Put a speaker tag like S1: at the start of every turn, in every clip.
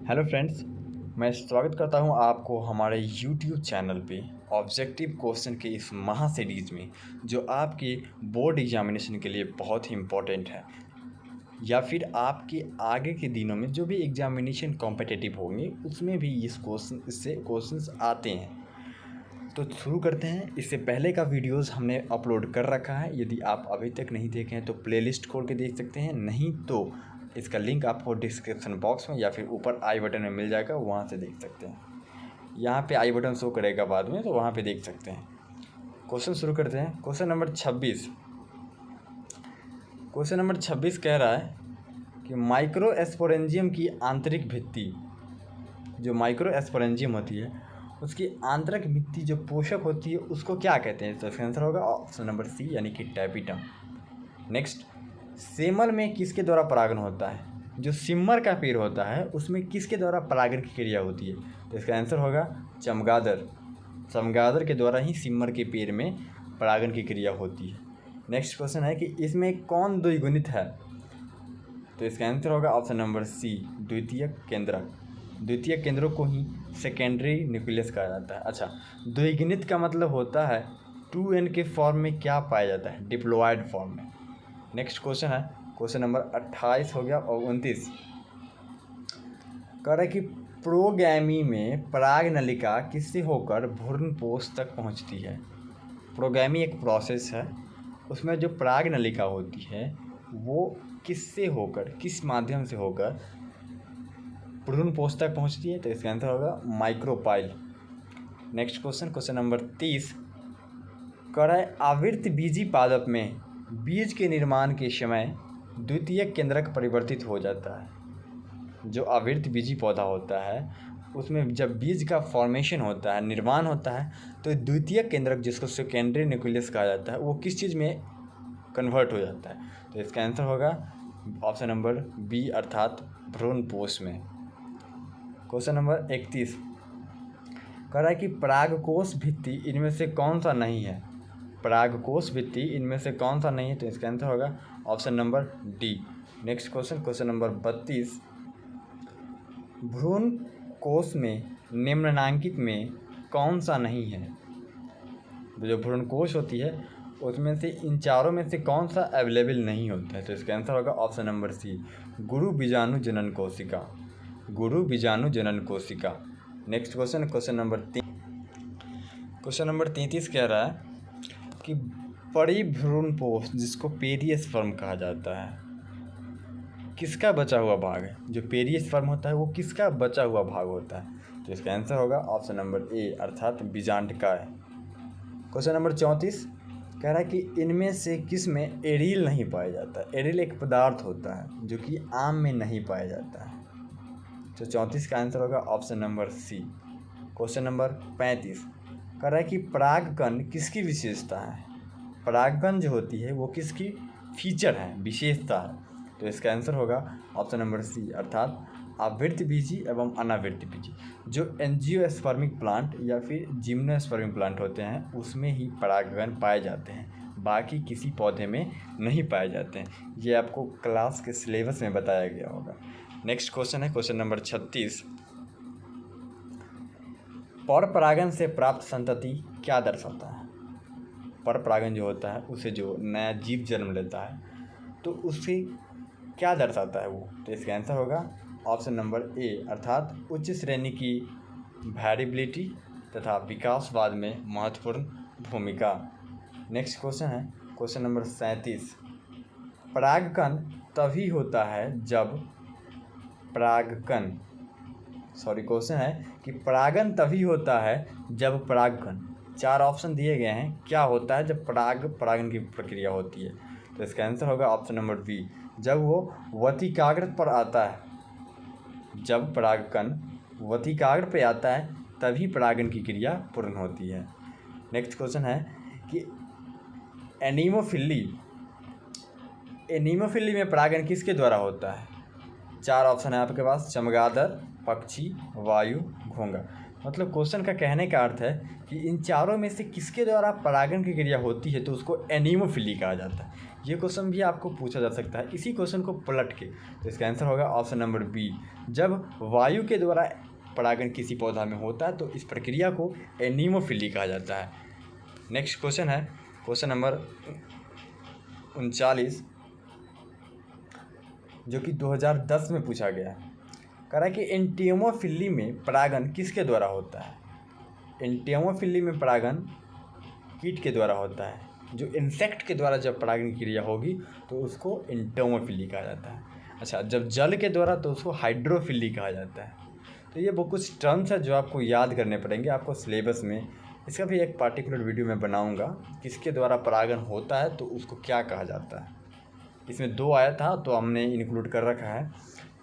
S1: Hello friends, मैं स्वागत करता हूं आपको हमारे यूट्यूब चैनल पे ऑब्जेक्टिव क्वेश्चन के इस महा सीरीज़ में, जो आपके बोर्ड एग्जामिनेशन के लिए बहुत ही इम्पोर्टेंट है या फिर आपके आगे के दिनों में जो भी एग्जामिनेशन कॉम्पिटिटिव होंगे उसमें भी इससे क्वेश्चंस आते हैं। तो शुरू करते हैं। इससे पहले का वीडियोस हमने अपलोड कर रखा है, यदि आप अभी तक नहीं देखे हैं तो प्लेलिस्ट खोल के देख सकते हैं, नहीं तो इसका लिंक आपको डिस्क्रिप्शन बॉक्स में या फिर ऊपर आई बटन में मिल जाएगा, वहाँ से देख सकते हैं। यहाँ पे आई बटन शो करेगा बाद में, तो वहाँ पे देख सकते हैं। क्वेश्चन शुरू करते हैं। Question number 26। क्वेश्चन नंबर 26 कह रहा है कि माइक्रोस्पोरेंजियम की आंतरिक भित्ति, जो माइक्रोस्पोरेंजियम होती है उसकी आंतरिक भित्ति जो पोषक होती है उसको क्या कहते हैं? तो इसका आंसर होगा ऑप्शन नंबर सी, यानी कि टैपिटम। नेक्स्ट, सेमल में किसके द्वारा परागण होता है? जो सिमर का पेड़ होता है उसमें किसके द्वारा परागण की क्रिया होती है? तो इसका आंसर होगा चमगादड़। चमगादड़ के द्वारा ही सिमर के पेड़ में परागण की क्रिया होती है। नेक्स्ट क्वेश्चन है कि इसमें कौन द्विगुणित है? तो इसका आंसर होगा ऑप्शन नंबर सी, द्वितीयक केंद्रक। द्वितीयक केंद्रों को ही सेकेंडरी न्यूक्लियस कहा जाता है। अच्छा, द्विगुणित का मतलब होता है 2n के फॉर्म में क्या पाया जाता है? डिप्लॉयड फॉर्म में। नेक्स्ट क्वेश्चन है क्वेश्चन नंबर 28 हो गया। और 29 कह रहा है कि प्रोगैमी में पराग नलिका किससे होकर भ्रूणपोष तक पहुंचती है? प्रोगैमी एक प्रोसेस है, उसमें जो पराग नलिका होती है वो किससे होकर, किस माध्यम से होकर भ्रूणपोष तक पहुंचती है? तो इसका आंसर होगा micropyle. Next question, question number 30 कह रहा है आवृत्त बीजी पादप में बीज के निर्माण के समय द्वितीयक केंद्रक परिवर्तित हो जाता है। जो आवृत्त बीजी पौधा होता है उसमें जब बीज का फॉर्मेशन होता है, निर्माण होता है, तो द्वितीयक केंद्रक जिसको सेकेंडरी न्यूक्लियस कहा जाता है वो किस चीज़ में कन्वर्ट हो जाता है? तो इसका आंसर होगा ऑप्शन नंबर बी, अर्थात भ्रूणपोष में। क्वेश्चन नंबर 31 कह रहा है कि परागकोश भित्ति इनमें से कौन सा नहीं है? परागकोश भित्ति इनमें से कौन सा नहीं है? तो इसका आंसर होगा option number D. Next question, question number 32 भ्रूण कोश में निम्नलिखित में कौन सा नहीं है? जो भ्रूण कोश होती है उसमें से इन चारों में से कौन सा अवेलेबल नहीं होता है? तो इसका आंसर होगा ऑप्शन नंबर सी, गुरु बीजाणु जनन कोशिका। गुरु बीजाणु जनन कोशिका। नेक्स्ट क्वेश्चन, क्वेश्चन नंबर 33 कह रहा है कि परिभ्रूणपोष, जिसको पेरिस्पर्म कहा जाता है, किसका बचा हुआ भाग है? जो पेरिस्पर्म होता है वो किसका बचा हुआ भाग होता है? तो इसका आंसर होगा ऑप्शन नंबर ए, अर्थात बीजांडका है। क्वेश्चन नंबर 34 कह रहा है कि इनमें से किस में एरिल नहीं पाया जाता है? एरिल एक पदार्थ होता है जो कि आम में नहीं पाया जाता है। तो 34 का आंसर होगा option number C. Question number 35 कह रहा है कि परागकण किसकी विशेषता है? परागकण जो होती है वो किसकी फीचर है, विशेषता है? तो इसका आंसर होगा ऑप्शन नंबर सी, अर्थात आवृत्त बीजी एवं अनावृत्त बीजी। जो एंजियोस्पर्मिक प्लांट या फिर जिम्नोस्पर्मिक प्लांट होते हैं उसमें ही परागकण पाए जाते हैं, बाकी किसी पौधे में नहीं पाए जाते हैं। ये आपको क्लास के सिलेबस में बताया गया होगा। नेक्स्ट क्वेश्चन है क्वेश्चन नंबर 36 पर परागण से प्राप्त संतति क्या दर्शाता है? पर परागण जो होता है उसे जो नया जीव जन्म लेता है तो उससे क्या दर्शाता है वो? तो इसका आंसर होगा ऑप्शन नंबर ए, अर्थात उच्च श्रेणी की वैरिएबिलिटी तथा विकासवाद में महत्वपूर्ण भूमिका। नेक्स्ट क्वेश्चन है क्वेश्चन नंबर 37 परागकण तभी होता है जब क्वेश्चन है कि परागण तभी होता है जब परागकण, 4 ऑप्शन दिए गए हैं, क्या होता है जब परागण की प्रक्रिया होती है? तो इसका आंसर होगा ऑप्शन नंबर बी, जब वो वतिकाग्र पर आता है। जब परागकण वतिकाग्र पर आता है तभी परागण की क्रिया पूर्ण होती है। नेक्स्ट क्वेश्चन है कि एनीमोफिली में परागण किसके द्वारा होता है? 4 ऑप्शन है आपके पास, चमगादड़, पक्षी, वायु, घोंघा। मतलब क्वेश्चन का कहने का अर्थ है कि इन चारों में से किसके द्वारा परागण की क्रिया होती है तो उसको एनीमोफिली कहा जाता है। ये क्वेश्चन भी आपको पूछा जा सकता है इसी क्वेश्चन को पलट के। तो इसका आंसर होगा ऑप्शन नंबर बी, जब वायु के द्वारा परागण किसी पौधा में होता है तो इस प्रक्रिया को एनीमोफिली कहा जाता है। नेक्स्ट क्वेश्चन है क्वेश्चन नंबर 39, जो कि 2010 में पूछा गया। कह रहा है कि एंटियोमोफिली में परागण किसके द्वारा होता है। एंटियोमोफिली में परागण कीट के द्वारा होता है। जो इंसेक्ट के द्वारा जब परागण क्रिया होगी तो उसको एंटियोमोफिली कहा जाता है। अच्छा, जब जल के द्वारा तो उसको हाइड्रोफिली कहा जाता है। तो ये वो कुछ टर्म्स है जो आपको याद करने पड़ेंगे आपको सिलेबस में। इसका भी एक पार्टिकुलर वीडियो मैं बनाऊंगा, किसके द्वारा परागण होता है तो उसको क्या कहा जाता है। इसमें 2 आया था तो हमने इंक्लूड कर रखा है।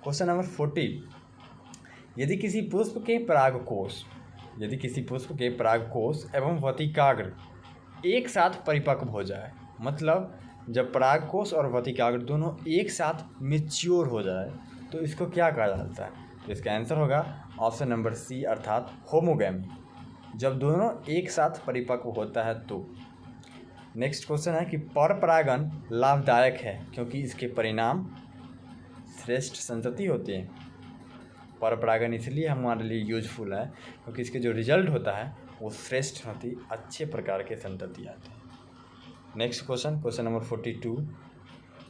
S1: क्वेश्चन नंबर 40, यदि किसी पुष्प के परागकोश एवं वतिकाग्र एक साथ परिपक्व हो जाए, मतलब जब परागकोश और वतिकाग्र दोनों एक साथ मैच्योर हो जाए तो इसको क्या कहा जाता है। तो इसका आंसर होगा ऑप्शन नंबर सी, अर्थात होमोगैमी, जब दोनों एक साथ परिपक्व होता है तो। नेक्स्ट क्वेश्चन है कि पर परागण लाभदायक है क्योंकि इसके परिणाम श्रेष्ठ संतति होते हैं। पर परागण इसलिए हमारे लिए यूजफुल है क्योंकि इसके जो रिजल्ट होता है वो श्रेष्ठ होती, अच्छे प्रकार के संतति आते हैं। नेक्स्ट क्वेश्चन नंबर 42,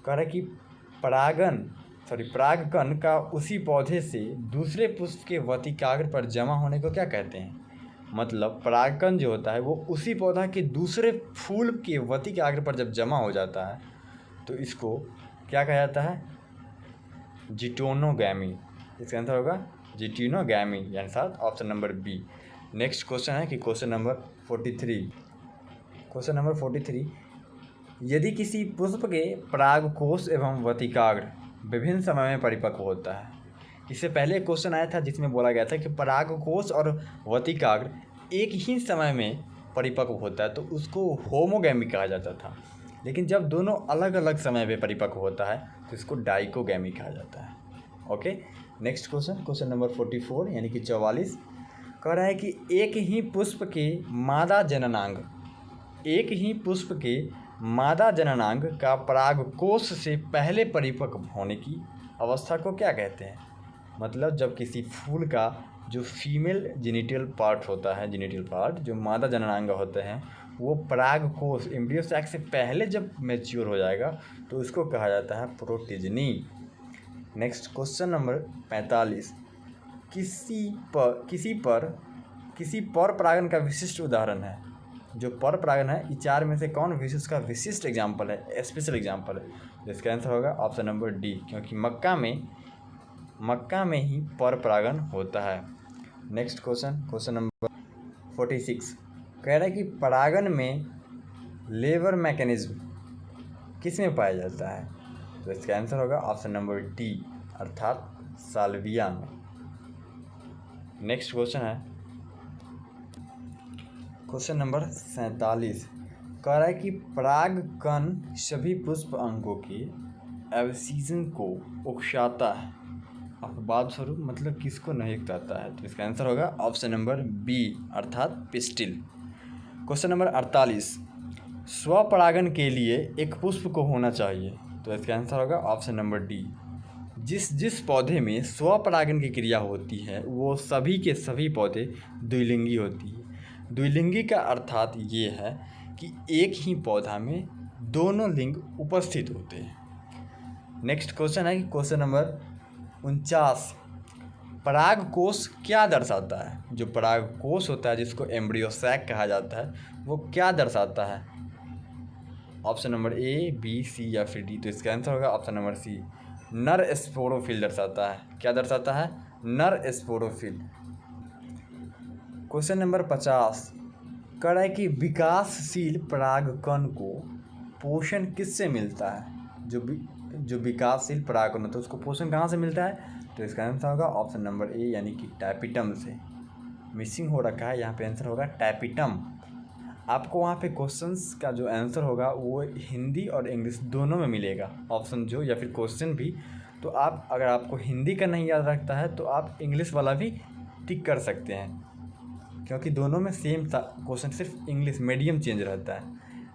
S1: कह रहा है कि परागकण का उसी पौधे से दूसरे पुष्प के वतिकाग्र पर जमा होने को क्या कहते हैं। मतलब परागकण जो होता है वो उसी पौधा के दूसरे फूल के वतिकाग्र पर जब जमा हो जाता है तो इसको क्या कहा जाता है, जिटोनोगैमी। इसका आंसर होगा जिटोनोगैमी, यानी साथ option number B. Next question है कि क्वेश्चन नंबर 43, यदि किसी पुष्प के परागकोश एवं वतिकाग्र विभिन्न समय में परिपक्व होता है। इससे पहले क्वेश्चन आया था जिसमें बोला गया था कि परागकोश और वतिकाग्र एक ही समय में परिपक्व होता है तो उसको होमोगैमी कहा जाता था, लेकिन जब दोनों अलग अलग समय पे परिपक्व होता है तो इसको डाइकोगैमी कहा जाता है। ओके, नेक्स्ट क्वेश्चन नंबर 44 यानी कि 44, कह रहा है कि एक ही पुष्प के मादा जननांग का परागकोश से पहले परिपक्व होने की अवस्था को क्या कहते हैं। मतलब जब किसी फूल का जो फीमेल जेनिटल पार्ट होता है, जो मादा जननांग होते हैं, वो परागकोश एम्ब्रियो सैक से पहले जब मैच्योर हो जाएगा तो उसको कहा जाता है प्रोटिजनी। नेक्स्ट क्वेश्चन नंबर 45, किसी पर परागण का विशिष्ट उदाहरण है। जो पर परागण है, ये 4 में से कौन इसका विशिष्ट एग्जाम्पल है, स्पेशल एग्जाम्पल है। जिसका आंसर होगा ऑप्शन नंबर डी, क्योंकि मक्का में ही पर परागण होता है। नेक्स्ट क्वेश्चन नंबर 46, कह रहा है कि परागण में लेबर मैकेनिज्म किस में पाया जाता है। तो इसका आंसर होगा ऑप्शन नंबर डी, अर्थात साल्विया में। नेक्स्ट क्वेश्चन है क्वेश्चन नंबर 47, कह रहा है कि परागकण सभी पुष्प अंगों के एब्सीजन को उकसाता है, अपवाद स्वरूप मतलब किसको नहीं उकसाता है। तो इसका आंसर होगा ऑप्शन नंबर बी, अर्थात पिस्टिल। क्वेश्चन नंबर 48, स्वपरागण के लिए एक पुष्प को होना चाहिए। तो इसका आंसर होगा ऑप्शन नंबर डी, जिस पौधे में स्वपरागण की क्रिया होती है वो सभी के सभी पौधे द्विलिंगी होती है। द्विलिंगी का अर्थात ये है कि एक ही पौधा में दोनों लिंग उपस्थित होते हैं। नेक्स्ट क्वेश्चन है कि क्वेश्चन नंबर 49, परागकोश क्या दर्शाता है। जो परागकोश होता है जिसको एम्ब्रियो सैक कहा जाता है वो क्या दर्शाता है। ऑप्शन नंबर ए, बी, सी या फिर डी। तो इसका आंसर होगा ऑप्शन नंबर सी, नर स्पोरोफिल दर्शाता है। क्या दर्शाता है, नर स्पोरोफिल। क्वेश्चन नंबर 50, कह रहा है कि विकासशील परागकण को पोषण किससे मिलता है। जो विकासशील परागकण होता है उसको पोषण कहाँ से मिलता है। तो इसका आंसर होगा ऑप्शन नंबर ए, यानी कि टैपिटम से। मिसिंग हो रखा है यहाँ पे, आंसर होगा टैपिटम। आपको वहाँ पे क्वेश्चंस का जो आंसर होगा वो हिंदी और इंग्लिश दोनों में मिलेगा, ऑप्शन जो या फिर क्वेश्चन भी। तो आप अगर आपको हिंदी का नहीं याद रखता है तो आप इंग्लिश वाला भी टिक कर सकते हैं। क्योंकि दोनों में सेम था क्वेश्चन, सिर्फ इंग्लिश मीडियम चेंज रहता है।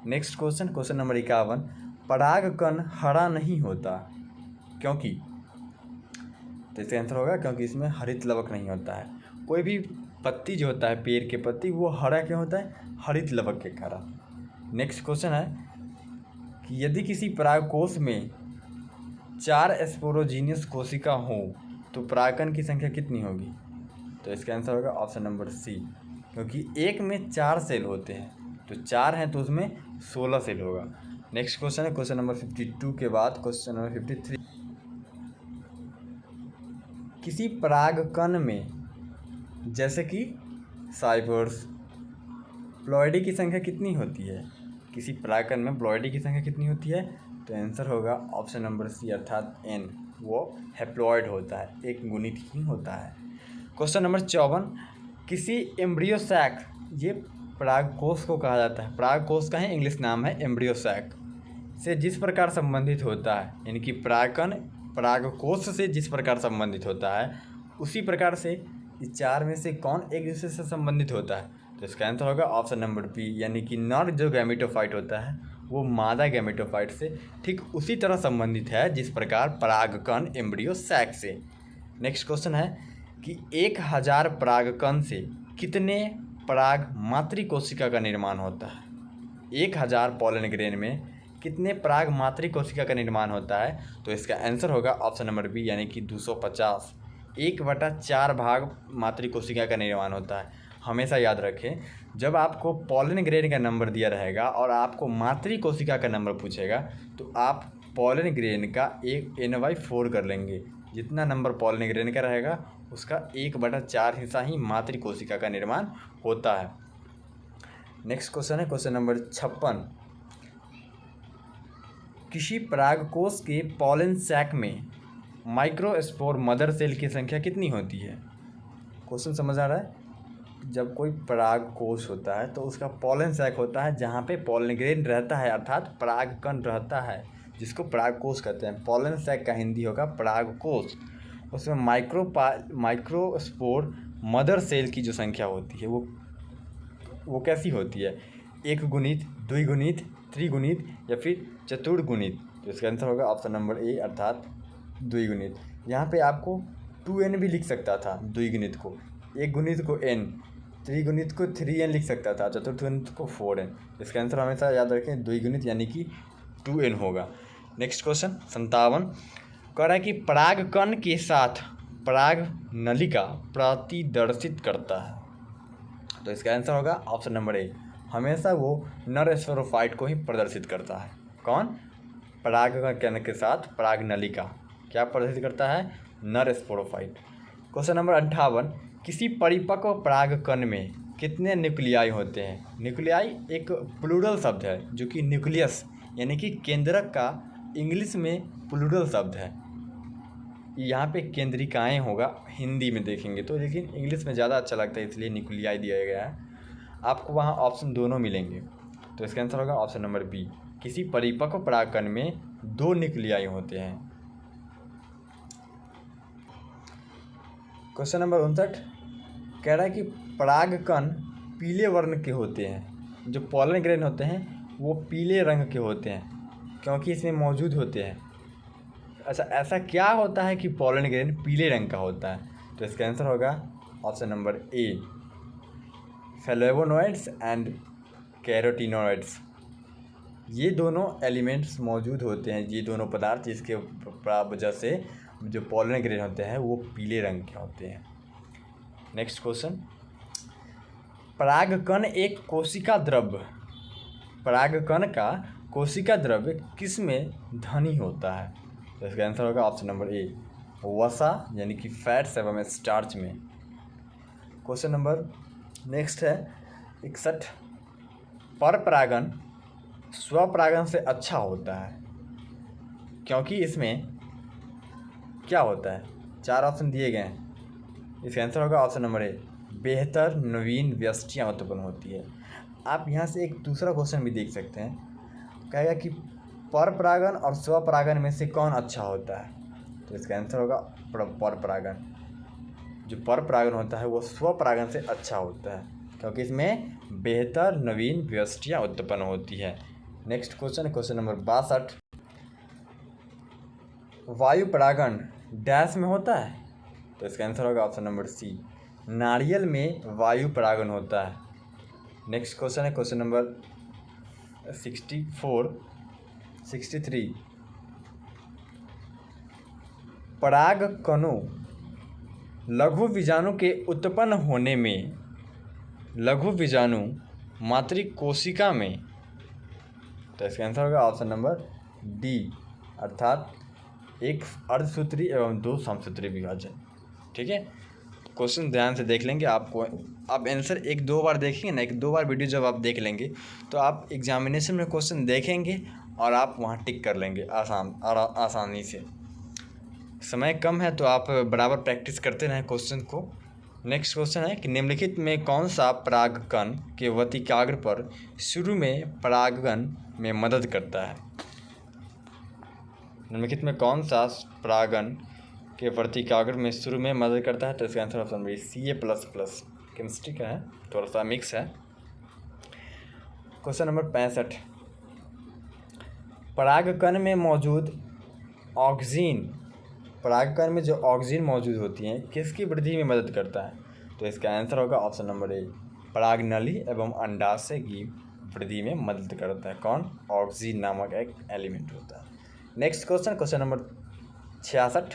S1: नेक्स्ट क्वेश्चन, क्वेश्चन नंबर 51, परागकण हरा नहीं होता क्योंकि, तो इसका आंसर होगा क्योंकि इसमें हरित लवक नहीं होता है। कोई भी पत्ती जो होता है पेड़ के पत्ती, वो हरा क्यों होता है? हरित लवक के कारण। नेक्स्ट क्वेश्चन है कि यदि किसी परागकोश में 4 स्पोरोजीनियस कोशिका हो तो परागकण की संख्या कितनी होगी? तो इसका आंसर होगा ऑप्शन नंबर सी, क्योंकि एक में 4 सेल होते हैं, तो 4 हैं तो उसमें 16 सेल होगा। नेक्स्ट क्वेश्चन है क्वेश्चन नंबर 52 के बाद क्वेश्चन नंबर 53, किसी परागकण में जैसे कि साइपर्स, प्लॉइडी की संख्या कितनी होती है? किसी परागकण में प्लॉइडी की संख्या कितनी होती है? तो आंसर होगा ऑप्शन नंबर सी अर्थात एन, वो हैप्लॉइड होता है, एक गुणित ही होता है। क्वेश्चन नंबर 54, किसी एम्ब्रियो सैक, ये परागकोश को कहा जाता है, परागकोश का ही इंग्लिश नाम है एम्ब्रियो सैक, से जिस प्रकार संबंधित होता है, यानी कि परागकण परागकोश से जिस प्रकार संबंधित होता है उसी प्रकार से इस 4 में से कौन एक दूसरे से संबंधित होता है? तो इसका आंसर होगा ऑप्शन नंबर बी, यानी कि नर जो गैमेटोफाइट होता है वो मादा गैमेटोफाइट से ठीक उसी तरह संबंधित है जिस प्रकार परागकण एम्ब्रियो सैक से। नेक्स्ट क्वेश्चन है कि 1000 परागकण से कितने पराग मातृ कोशिका का निर्माण होता है? 1000 पॉलन ग्रेन में कितने पराग मातृ कोशिका का निर्माण होता है? तो इसका आंसर होगा ऑप्शन नंबर बी, यानी कि 250। 1/4 भाग मातृ कोशिका का निर्माण होता है। हमेशा याद रखें, जब आपको पॉलन ग्रेन का नंबर दिया रहेगा और आपको मातृ कोशिका का नंबर पूछेगा तो आप पॉलन ग्रेन का 1/4 कर लेंगे। जितना नंबर पॉलन ग्रेन का रहेगा उसका 1/4 हिस्सा ही मातृ कोशिका का निर्माण होता है। नेक्स्ट क्वेश्चन है क्वेश्चन नंबर 56, किसी परागकोश के पॉलन सैक में माइक्रोस्पोर मदर सेल की संख्या कितनी होती है? क्वेश्चन समझ आ रहा है? जब कोई परागकोश होता है तो उसका पॉलन सैक होता है जहाँ पे पॉलन ग्रेन रहता है अर्थात परागकण रहता है, जिसको परागकोश कहते हैं। पॉलन सैक का हिंदी होगा परागकोश। उसमें माइक्रोस्पोर मदर सेल की जो संख्या होती है वो कैसी होती है? 1 गुणित, 2 गुणित, त्रिगुणित या फिर चतुर्गुणित? तो इसका आंसर होगा ऑप्शन नंबर ए अर्थात 2 गुणित। यहाँ पे आपको 2n भी लिख सकता था, 2 गुणित को, 1 गुणित को n, त्रिगुणित को 3n लिख सकता था, चतुर्थ गुणित को 4n। इसका आंसर हमेशा याद रखें 2 गुणित यानी कि 2n होगा। नेक्स्ट क्वेश्चन 57, कह रहा है कि परागकण के साथ पराग नलिका प्रतिदर्शित करता है। तो इसका आंसर होगा ऑप्शन नंबर ए, हमेशा वो नर स्पोरोफाइट को ही प्रदर्शित करता है। कौन? परागकण के साथ पराग नलिका क्या प्रदर्शित करता है? नर स्पोरोफाइट। क्वेश्चन नंबर 58, किसी परिपक्व परागकण में कितने न्यूक्लियाई होते हैं? न्यूक्लियाई एक प्लूरल शब्द है जो कि न्यूक्लियस यानी कि केंद्रक का इंग्लिश में प्लूरल शब्द है। यहाँ पे केंद्रिकाएँ होगा हिंदी में देखेंगे तो, लेकिन इंग्लिश में ज़्यादा अच्छा लगता है इसलिए न्यूक्लियाई दिया गया है। आपको वहाँ ऑप्शन दोनों मिलेंगे, तो इसका आंसर होगा ऑप्शन नंबर बी, किसी परिपक्व परागकण में 2 न्यूक्लियाई होते हैं। क्वेश्चन नंबर 59, कह रहा है कि परागकण पीले वर्ण के होते हैं, जो पॉलन ग्रेन होते हैं वो पीले रंग के होते हैं क्योंकि इसमें मौजूद होते हैं। अच्छा, ऐसा क्या होता है कि पॉलन ग्रेन पीले रंग का होता है? तो इसका आंसर होगा option number A, flavonoids and carotenoids. ये दोनों एलिमेंट्स मौजूद होते हैं, ये दोनों पदार्थ जिसके वजह से जो पॉलन ग्रेन होते हैं वो पीले रंग के होते हैं। नेक्स्ट क्वेश्चन, परागकण एक कोशिका द्रव्य, परागकण का कोशिका द्रव्य किस में धनी होता है? तो इसका आंसर होगा ऑप्शन नंबर ए, वसा यानी कि फैट्स एवं स्टार्च में। क्वेश्चन नंबर नेक्स्ट है 61, पर परागन स्वपरागन से अच्छा होता है क्योंकि इसमें क्या होता है? 4 ऑप्शन दिए गए हैं। इसका आंसर होगा ऑप्शन नंबर ए, बेहतर नवीन व्यष्टियाँ उत्पन्न होती है। आप यहाँ से एक दूसरा क्वेश्चन भी देख सकते हैं, कहेगा कि पर परागन और स्वपरागन में से कौन अच्छा होता है? तो इसका आंसर होगा पर परागन। जो पर परागन होता है वो स्वपरागन से अच्छा होता है। क्योंकि इसमें बेहतर नवीन व्यष्टियाँ उत्पन्न होती है। नेक्स्ट क्वेश्चन नंबर 62, वायु परागण डैश में होता है, तो इसका आंसर होगा ऑप्शन नंबर सी, नारियल में वायु परागण होता है। नेक्स्ट क्वेश्चन नंबर 63, पराग कणों लघु बीजाणु के उत्पन्न होने में लघु बीजाणु मातृ कोशिका में, तो इसका आंसर होगा ऑप्शन नंबर डी, अर्थात एक अर्धसूत्री एवं 2 समसूत्री विभाजन। ठीक है, क्वेश्चन ध्यान से देख लेंगे। आपको आप आंसर 1-2 बार देखेंगे ना, 1-2 बार वीडियो जब आप देख लेंगे तो आप एग्जामिनेशन में क्वेश्चन देखेंगे और आप वहाँ टिक कर लेंगे आसानी से। समय कम है तो आप बराबर प्रैक्टिस करते रहें क्वेश्चन को। नेक्स्ट क्वेश्चन है कि निम्नलिखित में कौन सा परागकण के वर्तिकाग्र पर शुरू में परागण में मदद करता है? निम्नलिखित में कौन सा परागण के वर्तिकाग्र में शुरू में मदद करता है? तो इसका answer option B Ca++। Chemistry का है, थोड़ा सा मिक्स है। क्वेश्चन नंबर 65, परागकण में मौजूद ऑक्सीन, परागकण में जो ऑक्सीन मौजूद होती हैं किसकी वृद्धि में मदद करता है? तो इसका आंसर होगा ऑप्शन नंबर ए, परागनली एवं अंडाशय की वृद्धि में मदद करता है। कौन? ऑक्सीन नामक एक एलिमेंट होता है। नेक्स्ट क्वेश्चन नंबर 66,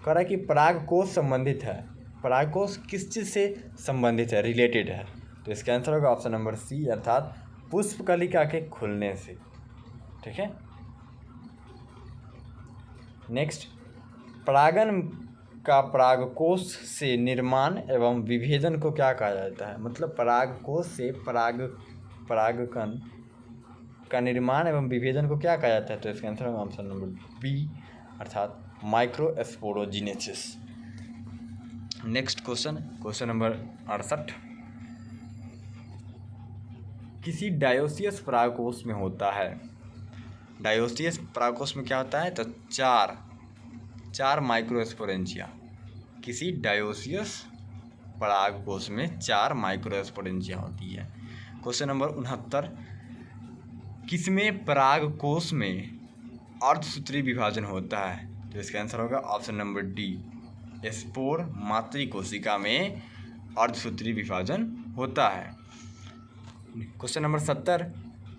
S1: कह रहा है कि परागकोश संबंधित है, परागकोश किस चीज़ से संबंधित है, रिलेटेड है? तो इसका आंसर होगा ऑप्शन नंबर सी, अर्थात पुष्पकलिका के खुलने से। ठीक है, नेक्स्ट, परागन का परागकोश से निर्माण एवं विभेदन को क्या कहा जाता है? मतलब परागकोश से परागकण का निर्माण एवं विभेदन को क्या कहा जाता है? तो इसका आंसर होगा ऑप्शन नंबर बी, अर्थात माइक्रोस्पोरोजेनेसिस। नेक्स्ट क्वेश्चन नंबर 68, किसी डायोसियस परागकोश में होता है, डायोसियस परागकोश में क्या होता है? तो चार माइक्रोस्पोरेंजिया, किसी डायोसियस परागकोश में 4 माइक्रोस्पोरेंजिया होती है। क्वेश्चन नंबर 69, किसमें परागकोश में अर्धसूत्री विभाजन होता है? तो इसका आंसर होगा ऑप्शन नंबर डी, स्पोर मातृ कोशिका में अर्धसूत्री विभाजन होता है। क्वेश्चन नंबर 70,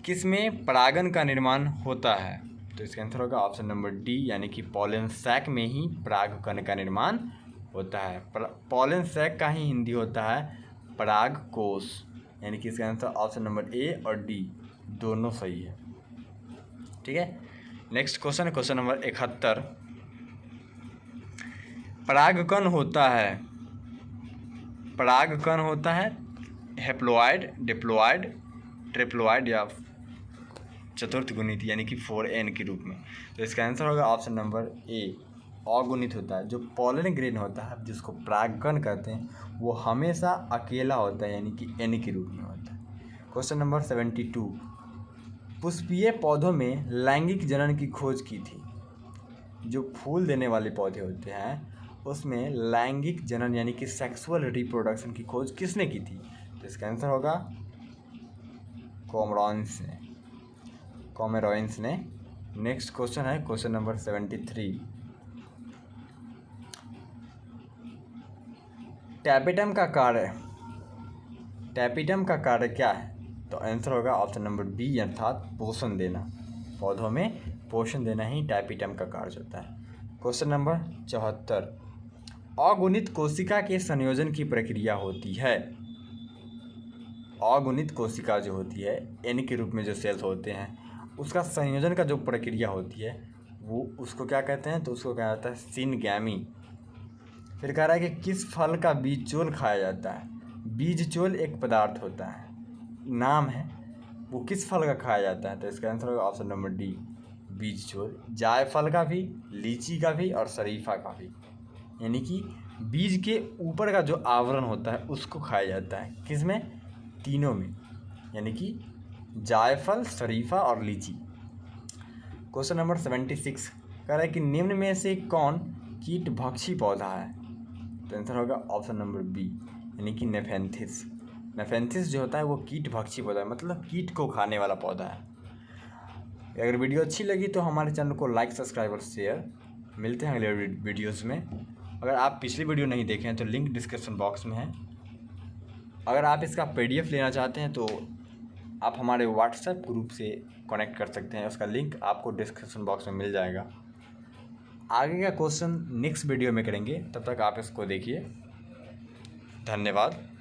S1: किसमें परागन का निर्माण होता है? तो इसका आंसर होगा ऑप्शन नंबर डी, यानी कि पॉलन सैक में ही परागकण का निर्माण होता है। पॉलन सैक का ही हिंदी होता है परागकोश, यानी कि इसका आंसर ऑप्शन नंबर ए और डी दोनों सही है। ठीक है, नेक्स्ट क्वेश्चन नंबर 71, परागकण होता है हैप्लॉइड, डिप्लॉइड, ट्रिप्लॉइड या चतुर्थ गुणित, यानी कि 4n के रूप में। तो इसका आंसर होगा ऑप्शन नंबर ए, अगुणित होता है। जो पॉलन ग्रेन होता है जिसको परागकण कहते हैं वो हमेशा अकेला होता है, यानी कि n के रूप में होता है। क्वेश्चन नंबर 72, पुष्पीय पौधों में लैंगिक जनन की खोज की थी, जो फूल देने वाले पौधे होते हैं उसमें लैंगिक जनन यानी कि सेक्सुअल रिप्रोडक्शन की खोज किसने की थी? तो इसका आंसर होगा कॉमेरॉइन्स ने। नेक्स्ट क्वेश्चन है क्वेश्चन नंबर 73, टैपेटम का कार्य क्या है? तो आंसर होगा ऑप्शन नंबर बी, अर्थात पोषण देना। पौधों में पोषण देना ही टैपेटम का कार्य होता है। क्वेश्चन नंबर 74, अगुणित कोशिका के संयोजन की प्रक्रिया होती है। अगुणित कोशिका जो होती है, n के रूप में जो सेल्स होते हैं उसका संयोजन का जो प्रक्रिया होती है वो उसको क्या कहते हैं? तो उसको कहा जाता है सिनगैमी। फिर कह रहा है कि किस फल का बीज चोल खाया जाता है? बीज चोल एक पदार्थ होता है, नाम है, वो किस फल का खाया जाता है? तो इसका आंसर होगा ऑप्शन नंबर डी, बीज चोल। जायफल का भी, लीची का भी और शरीफा का भी, यानी कि बीज के ऊपर का जो आवरण होता है उसको खाया जाता है। किसमें? तीनों में, यानी कि जायफल, शरीफा और लीची। क्वेश्चन नंबर 76 कह रहा है कि निम्न में से कौन कीटभक्षी पौधा है? तो आंसर होगा ऑप्शन नंबर बी, यानी कि नेफेंथिस। नेफेंथिस जो होता है वो कीट भक्षी पौधा है, मतलब कीट को खाने वाला पौधा है। अगर वीडियो अच्छी लगी तो हमारे चैनल को लाइक, सब्सक्राइब और शेयर। मिलते हैं अगले वीडियोज़ में। अगर आप पिछली वीडियो नहीं देखे हैं तो लिंक डिस्क्रिप्शन बॉक्स में है। अगर आप इसका PDF लेना चाहते हैं तो आप हमारे व्हाट्सएप ग्रुप से कनेक्ट कर सकते हैं, उसका लिंक आपको डिस्क्रिप्शन बॉक्स में मिल जाएगा। आगे का क्वेश्चन नेक्स्ट वीडियो में करेंगे, तब तक आप इसको देखिए। धन्यवाद।